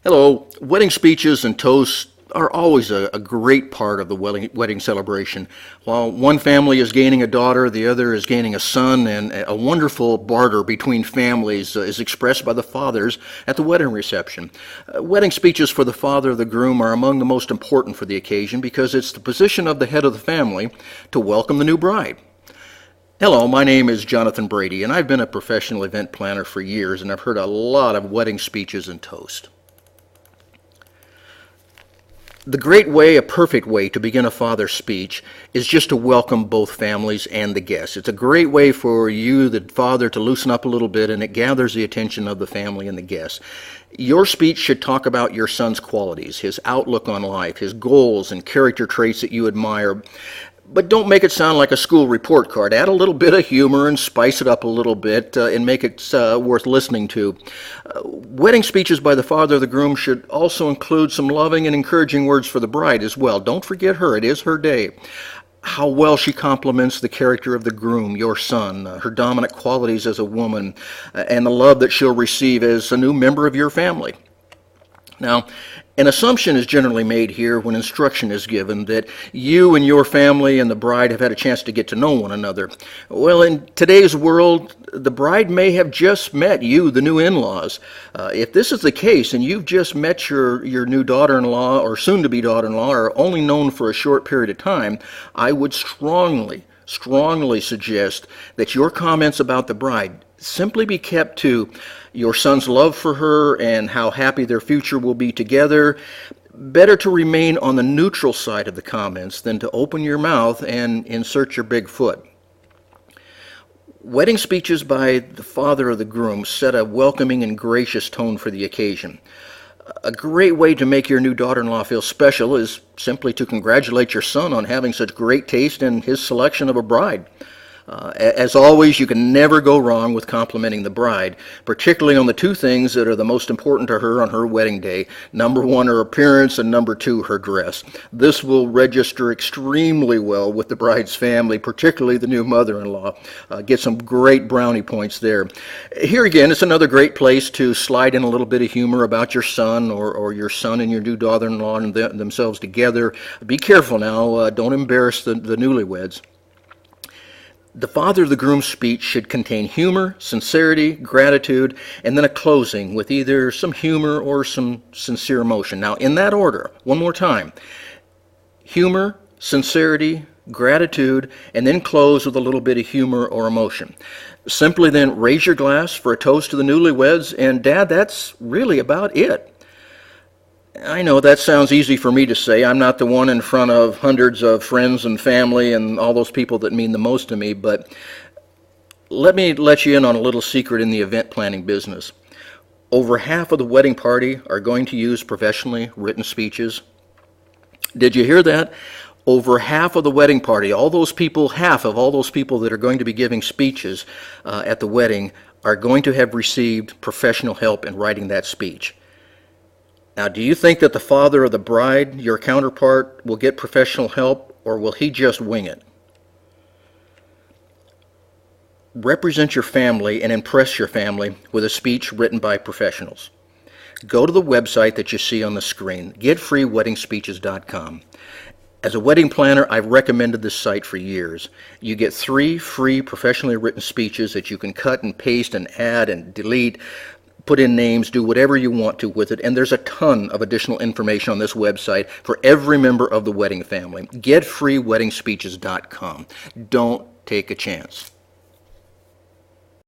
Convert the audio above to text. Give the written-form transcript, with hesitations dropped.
Hello. Wedding speeches and toasts are always a great part of the wedding celebration. While one family is gaining a daughter, the other is gaining a son, and a wonderful barter between families is expressed by the fathers at the wedding reception. Wedding speeches for the father of the groom are among the most important for the occasion because it's the position of the head of the family to welcome the new bride. Hello, my name is Jonathan Brady, and I've been a professional event planner for years, and I've heard a lot of wedding speeches and toasts. The great way, a perfect way to begin a father's speech is just to welcome both families and the guests. It's a great way for you, the father, to loosen up a little bit, and it gathers the attention of the family and the guests. Your speech should talk about your son's qualities, his outlook on life, his goals and character traits that you admire. But don't make it sound like a school report card. Add a little bit of humor and spice it up a little bit and make it worth listening to. Wedding speeches by the father of the groom should also include some loving and encouraging words for the bride as well. Don't forget her. It is her day. How well she compliments the character of the groom, your son, her dominant qualities as a woman, and the love that she'll receive as a new member of your family. Now, an assumption is generally made here when instruction is given that you and your family and the bride have had a chance to get to know one another. Well, in today's world, the bride may have just met you, the new in-laws. If this is the case and you've just met your new daughter-in-law or soon-to-be daughter-in-law or only known for a short period of time, I would strongly suggest that your comments about the bride simply be kept to your son's love for her and how happy their future will be together. Better to remain on the neutral side of the comments than to open your mouth and insert your big foot. Wedding speeches by the father of the groom set a welcoming and gracious tone for the occasion. A great way to make your new daughter-in-law feel special is simply to congratulate your son on having such great taste in his selection of a bride. As always, you can never go wrong with complimenting the bride, particularly on the two things that are the most important to her on her wedding day. Number one, her appearance, and number two, her dress. This will register extremely well with the bride's family, particularly the new mother-in-law. Get some great brownie points there. Here again, it's another great place to slide in a little bit of humor about your son or your son and your new daughter-in-law and themselves together. Be careful now. Don't embarrass the newlyweds. The father of the groom's speech should contain humor, sincerity, gratitude, and then a closing with either some humor or some sincere emotion. Now, in that order, one more time: humor, sincerity, gratitude, and then close with a little bit of humor or emotion. Simply then raise your glass for a toast to the newlyweds, and Dad, that's really about it. I know that sounds easy for me to say. I'm not the one in front of hundreds of friends and family and all those people that mean the most to me, but let me let you in on a little secret in the event planning business. Over half of the wedding party are going to use professionally written speeches. Did you hear that? Over half of the wedding party, half of all those people that are going to be giving speeches at the wedding are going to have received professional help in writing that speech. Now, do you think that the father of the bride, your counterpart, will get professional help, or will he just wing it? Represent your family and impress your family with a speech written by professionals. Go to the website that you see on the screen, getfreeweddingspeeches.com. As a wedding planner, I've recommended this site for years. You get 3 free professionally written speeches that you can cut and paste and add and delete, put in names, do whatever you want to with it, and there's a ton of additional information on this website for every member of the wedding family. GetFreeWeddingSpeeches.com. Don't take a chance.